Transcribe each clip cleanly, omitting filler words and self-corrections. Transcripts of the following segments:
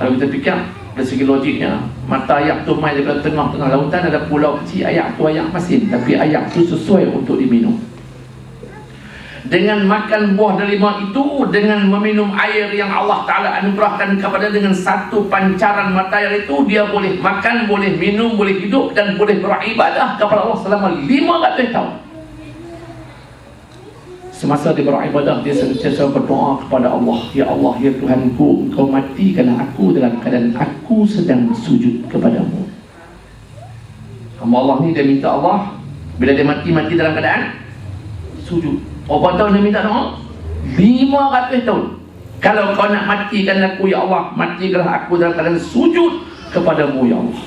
Kalau kita fikir dari segi logiknya, mata ayak tu main daripada tengah-tengah lautan, ada pulau kecil, ayak tu ayak masin, tapi ayak tu sesuai untuk diminum. Dengan makan buah delima itu, dengan meminum air yang Allah Ta'ala anugerahkan kepada dengan satu pancaran mata air itu, dia boleh makan, boleh minum, boleh hidup dan boleh beribadah kepada Allah selama 500 tahun. Semasa dia beribadah, dia sentiasa berdoa kepada Allah, ya Allah, ya Tuhanku, Engkau matikanlah aku dalam keadaan aku sedang sujud kepadamu. Hamba Allah ni dia minta Allah, bila dia mati dalam keadaan sujud. Berapa tahun dia minta doa? 500 tahun. Kalau kau nak matikan aku, ya Allah, matikanlah aku dalam keadaan sujud kepadamu, ya Allah.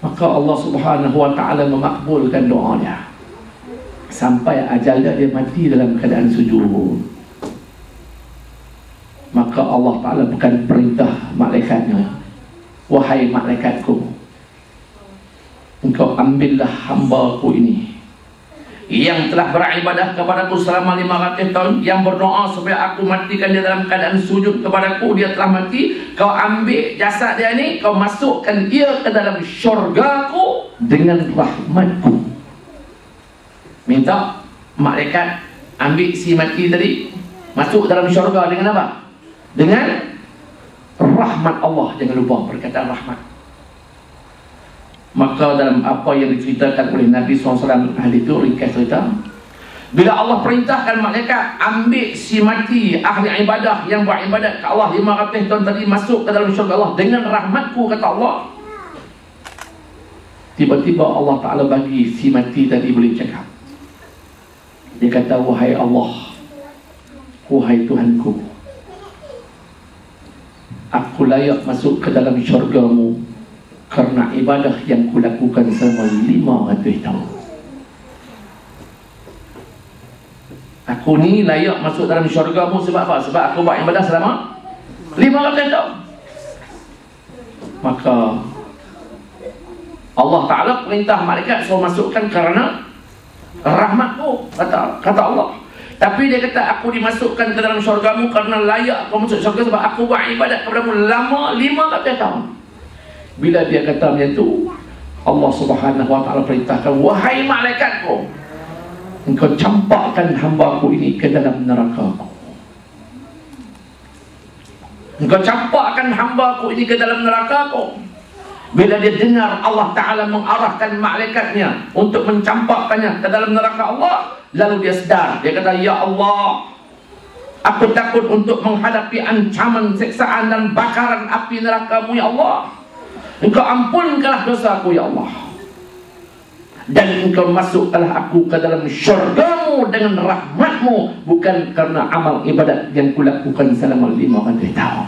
Maka Allah Subhanahu wa ta'ala memakbulkan doa dia sampai ajalnya dia mati dalam keadaan sujud. Maka Allah Ta'ala bukan perintah malaikatnya, wahai malaikatku, engkau ambillah hamba-Ku ini yang telah beribadah kepadaku selama 500 tahun, yang berdoa supaya aku matikan dia dalam keadaan sujud kepadaku, dia telah mati. Kau ambil jasad dia ni, kau masukkan dia ke dalam syurgaku dengan rahmatku. Minta malaikat ambil si mati tadi, masuk dalam syurga dengan apa? Dengan rahmat Allah. Jangan lupa perkataan rahmat. Maka dalam apa yang diceritakan oleh Nabi SAW ahli itu, ringkas cerita, bila Allah perintahkan malaikat ambil si mati ahli ibadah yang beribadat ke Allah 500 tahun tadi masuk ke dalam syurga Allah dengan rahmatku, kata Allah, tiba-tiba Allah Ta'ala bagi si mati tadi boleh cakap. Dia kata, wahai Allah, wahai Tuhanku, aku layak masuk ke dalam syurga-Mu karena ibadah yang kulakukan selama 500 tahun. Aku ni layak masuk dalam syurga-Mu sebab apa? Sebab aku buat ibadah selama 500 tahun. Maka Allah Ta'ala perintah malaikat suruh masukkan kerana rahmatku, kata Allah. Tapi dia kata, aku dimasukkan ke dalam syurga-Mu kerana layak aku masuk syurga sebab aku buat ibadat kepada-Mu lama 500 tahun. Bila dia kata macam tu, Allah Subhanahu wa ta'ala perintahkan, wahai malaikatku, engkau campakkan hamba-Ku ini ke dalam neraka-Ku. Engkau campakkan hamba-Ku ini ke dalam neraka-Ku. Bila dia dengar Allah Ta'ala mengarahkan malaikatnya untuk mencampakkannya ke dalam neraka Allah, lalu dia sedar. Dia kata, ya Allah, aku takut untuk menghadapi ancaman, siksaan dan bakaran api neraka-Mu, ya Allah. Engkau ampunkanlah dosaku, ya Allah, dan Engkau masukkanlah aku ke dalam syurga-Mu dengan rahmat-Mu, bukan karena amal ibadat yang kulakukan selama 500 tahun.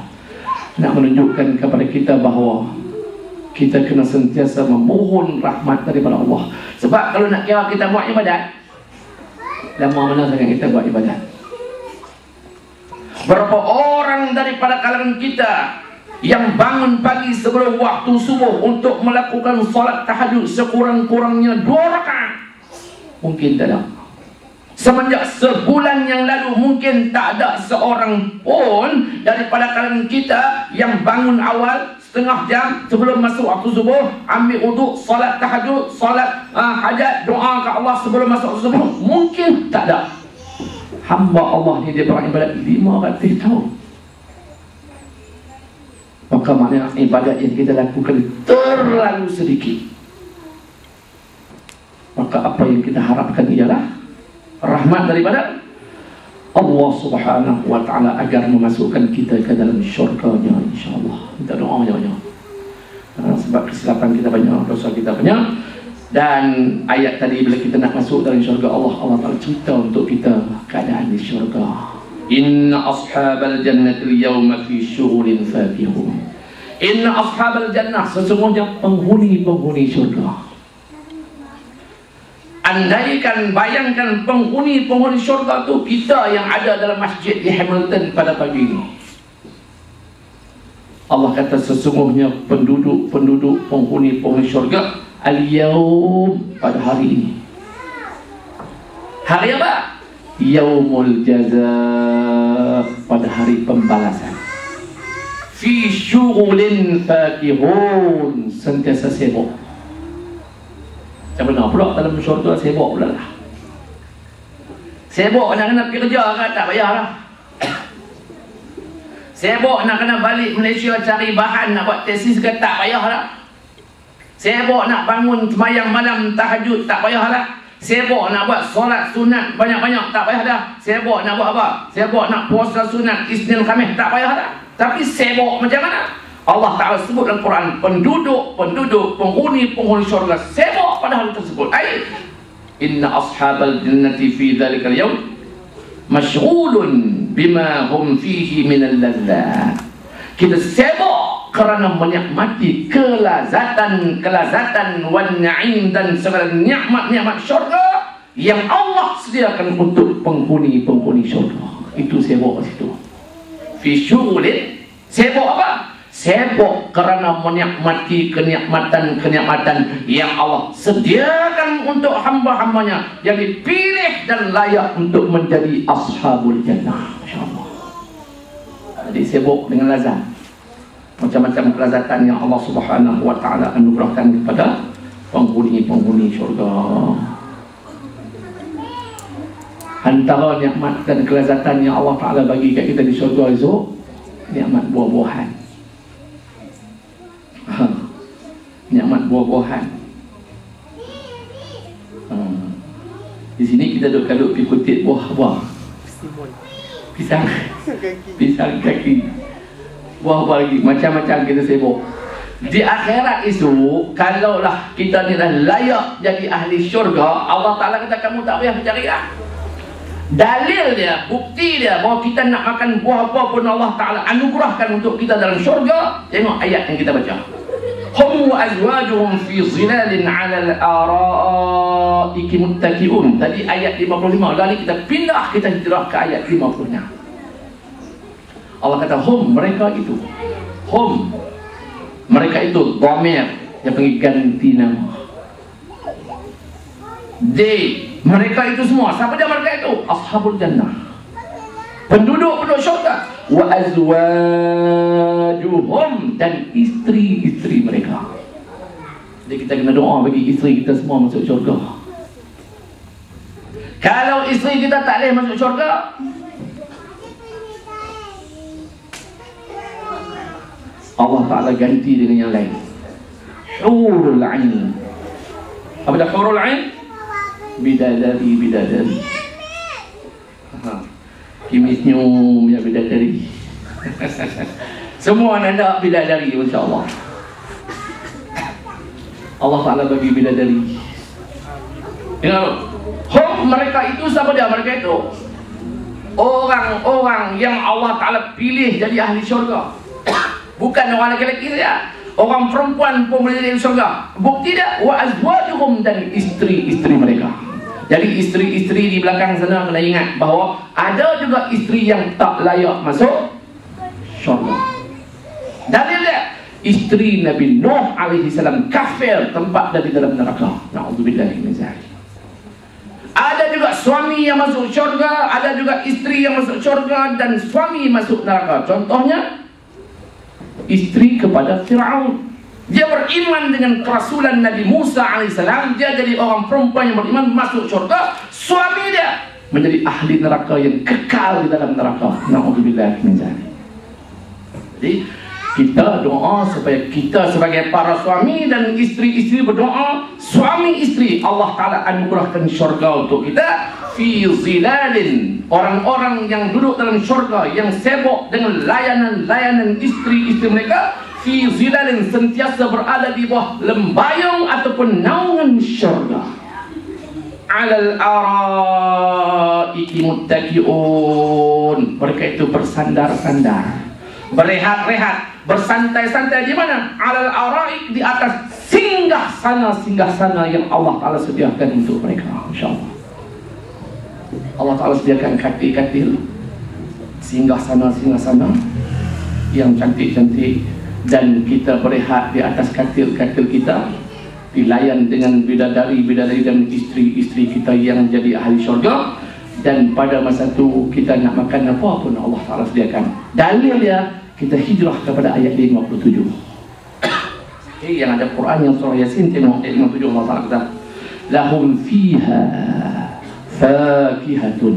Nak menunjukkan kepada kita bahawa kita kena sentiasa memohon rahmat daripada Allah. Sebab kalau nak kira kita buat ibadat, lama mana sangat kita buat ibadat. Berapa orang daripada kalangan kita yang bangun pagi sebelum waktu subuh untuk melakukan solat tahajud sekurang-kurangnya 2 rakaat? Mungkin tak ada. Semenjak sebulan yang lalu mungkin tak ada seorang pun daripada kalangan kita yang bangun awal setengah jam sebelum masuk waktu subuh, ambil wuduk, solat tahajud, solat hajat, doa ke Allah sebelum masuk waktu subuh. Mungkin tak ada. Hamba Allah ni dia beribadat 500 tahun. Maka maknanya ibadat yang kita lakukan terlalu sedikit. Maka apa yang kita harapkan ialah rahmat daripada Allah Subhanahu wa ta'ala agar memasukkan kita ke dalam syurga-Nya, insyaAllah. Minta doa banyak-banyak. Sebab kesilapan kita banyak, dosa kita banyak. Dan ayat tadi bila kita nak masuk dalam syurga Allah, Allah Ta'ala cerita untuk kita keadaan di syurga. Inna ashabal jannati yawma fi syughulin fakihun. Inna ashabal jannah, sesungguhnya penghuni-penghuni syurga. Andaikan, bayangkan penghuni-penghuni syurga tu kita yang ada dalam masjid di Hamilton pada pagi ini. Allah kata sesungguhnya penduduk-penduduk penghuni-penghuni syurga al-yawm, pada hari ini. Hari apa? Yaumul jaza, pada hari pembalasan. fi syughulin fakihun, sentiasa sibuk. Macam mana pula dalam syurga sibuk pula lah. Sibuk nak kena pergi kerja kan, tak payahlah. Sibuk nak kena balik Malaysia cari bahan nak buat tesis ke, tak payahlah. Sibuk nak bangun sembahyang malam tahajud, tak payahlah. Sibuk nak buat solat sunat banyak-banyak, tak payah dah. Sibuk nak buat apa? Sibuk nak puasa sunat Isnin Khamis, tak payah dah. Tapi sibuk macam mana? Allah Ta'ala sebut dalam Quran, penduduk penghuni syurga sibuk pada hal tersebut. Ay, inna ashabal jannati fi dhalikal yawm masyghulun bima hum fihi minal ladzat. Kita sibuk kerana menikmati kelazatan wan na'im dan segala nikmat-nikmat syurga yang Allah sediakan untuk penghuni syurga. Itu sibuk di situ. Fi syughulin, sibuk apa? Sibuk kerana menikmati kenikmatan yang Allah sediakan untuk hamba-hambanya yang dipilih dan layak untuk menjadi ashabul jannah. Masya-Allah. Jadi sibuk dengan lazat, macam-macam kelazatan yang Allah Subhanahu wa taala anugerahkan kepada penghuni syurga. Antara nikmat dan kelazatan yang Allah Taala bagi kat kita di syurga itu nikmat buah-buahan. Nikmat buah-buahan. Di sini kita duduk pergi kutip buah-buah. Pisang kaki. Buah-buah lagi, macam-macam kita sibuk. Di akhirat itu, kalaulah kita ni dah layak jadi ahli syurga, Allah Ta'ala kata kamu tak payah mencari lah. Dalil dia, bukti dia bahawa kita nak makan buah apa pun Allah Ta'ala anugerahkan untuk kita dalam syurga. Tengok ayat yang kita baca. Hum wa azwajuhum fi zilalin 'alal ara'iki muttaqi'un. Tadi ayat 55, lalu kita pindah, kita hijrah ke ayat 50-nya. Allah kata hum, mereka itu. Hum, mereka itu dhamir yang panggil ganti nama. They, mereka itu semua. Siapa dia mereka itu? Ashabul jannah, penduduk syurga. Wa azwajuhum, dan istri-istri mereka. Jadi kita kena doa bagi istri kita semua masuk syurga. Kalau istri kita tak boleh masuk syurga, Allah Ta'ala ganti dengan yang lain. Hurul Ain. Apa dah Hurul Ain? Bidadari. Kimisnyum ya bidadari. Semua anak bidadari, insya-Allah. Allah Ta'ala bagi bidadari. Dengar. Mereka itu siapa dia? Mereka itu orang-orang yang Allah Ta'ala pilih jadi ahli syurga. Bukan orang lelaki saja, orang perempuan pun boleh jadi syurga. Bukti dia, wa azwajuhum, dan istri-istri mereka. Jadi istri-istri di belakang sana kena ingat bahawa ada juga istri yang tak layak masuk syurga. Dalil dia, istri Nabi Nuh alaihi salam kafir, tempat dari dalam neraka. Na'udzubillahi min zalik. Ada juga suami yang masuk syurga, ada juga istri yang masuk syurga, dan suami masuk neraka. Contohnya istri kepada Fir'aun. Dia beriman dengan kerasulan Nabi Musa alaihissalam. Dia jadi orang perempuan yang beriman, masuk syurga. Suami dia menjadi ahli neraka yang kekal di dalam neraka. Na'udzubillahi min zalik. Jadi kita doa supaya kita sebagai para suami dan istri-istri berdoa, suami istri Allah Ta'ala anugerahkan syurga untuk kita. Fi zilalin, orang-orang yang duduk dalam syurga, yang sibuk dengan layanan istri-istri mereka. Fi zilalin, sentiasa berada di bawah lembayung ataupun naungan syurga. Alal ara'iki muttaqi'un, mereka itu bersandar-sandar, berehat-rehat, bersantai-santai di mana? Alal ara'ik, di atas singgah sana yang Allah Ta'ala sediakan untuk mereka. InsyaAllah Allah Ta'ala sediakan katil-katil, singgah sana yang cantik-cantik, dan kita berehat di atas katil-katil kita, dilayan dengan bidadari dan istri-istri kita yang jadi ahli syurga. Dan pada masa itu kita nak makan apa pun Allah Ta'ala sediakan. Dalil dia, Kita hijrah kepada ayat 57. Yang ada Quran yang surah Yasin tengok ayat 57 Allah Ta'ala kata lahum fiha fakihatun.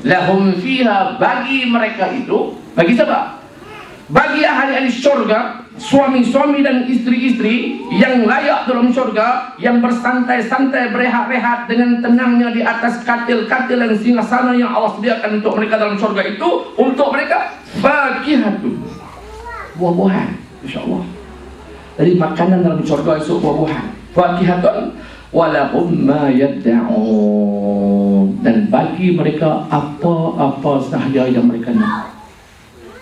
Lahum fiha, bagi mereka itu, bagi siapa? Bagi ahli-ahli syurga, suami-suami dan istri-istri yang layak dalam syurga, yang bersantai-santai, berehat-rehat dengan tenangnya di atas katil-katil dan singgasana yang Allah sediakan untuk mereka dalam syurga itu, untuk mereka fakihatun, buah-buahan, insya-Allah. Jadi makanan dalam syurga itu buah-buahan, fakihatun, walahum ma yadda'un, dan bagi mereka apa-apa sahaja yang mereka nak.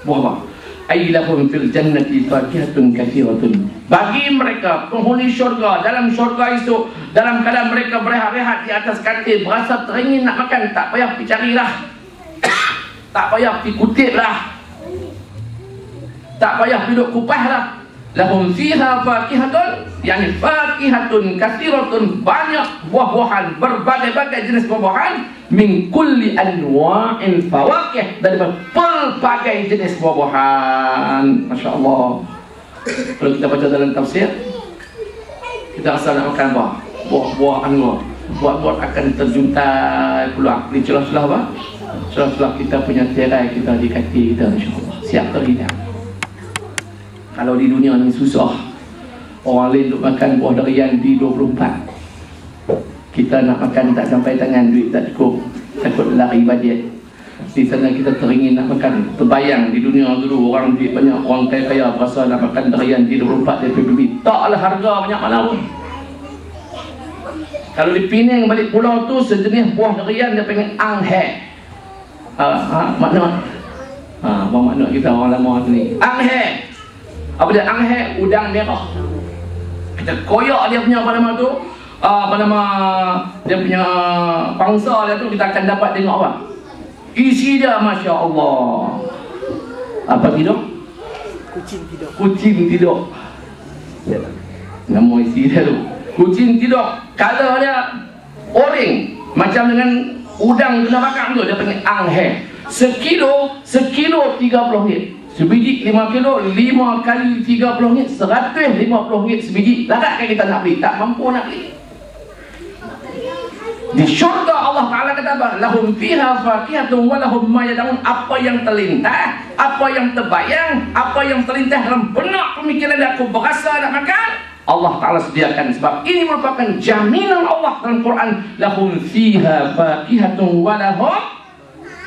Buah-buah. Ay lahum fil jannati fakihatun katsiratun. Bagi mereka penghuni syurga, dalam syurga itu, dalam keadaan mereka berehat-rehat di atas katil, berasa teringin nak makan, tak payah pergi carilah, tak payah pergi kutiplah, tak payah duduk kupaslah. Lahum fiha fakihatun, yani fakihatun katsiratun, banyak buah-buahan, berbagai-bagai jenis buah-buahan, min kulli anwa'il fawakih, dari pelbagai jenis buah-buahan. Masya Allah. Kalau kita baca dalam tafsir, kita rasa nak makan apa? Buah-buah anggur. Buah-buah akan terjuntai keluar di celah-celah apa? Celah-celah kita punya tirai kita di kaki kita, insya Allah. Siap terhidang. Kalau di dunia ni susah, orang lain duk makan buah durian di 24, kita nak makan tak sampai tangan, duit tak cukup, takut lari bajet. Di sana kita teringin nak makan. Terbayang di dunia dulu orang duit banyak, orang kaya-kaya berasa nak makan durian di 24 di PBB, taklah harga banyak mana pun. Kalau di Penang balik pulau tu sejenis buah durian dia panggil anghe. Makna makna kita orang lama ni anghe. Apa dia anghe? Udang merah. Kita koyak dia punya apa nama tu, apa nama dia punya pangsa dia tu, kita akan dapat tengok apa isi dia. Masya Allah. Apa tidur? Kucing tidur. Kucing tidur. Nama isi dia tu kucing tidur. Color dia orange, macam dengan udang kena bakar tu. Dia panggil anghe. Sekilo 30 ringgit. Sebiji 5 kilo, 5 kali 30 ringgit, 150 ringgit sebiji. Larat kan kita nak beli? Tak mampu nak beli. Di syurga Allah Ta'ala kata apa? Lahum fiha fakihatun wa lahum ma yad'un. Apa yang terlintas, apa yang terbayang, apa yang terlintas dalam benak pemikiran aku berasa nak makan, Allah Ta'ala sediakan. Sebab ini merupakan jaminan Allah dalam Quran. Lahum fiha fakihatun wa lahum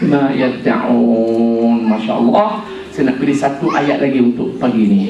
ma yad'un. Masya Allah. Saya nak pilih satu ayat lagi untuk pagi ini.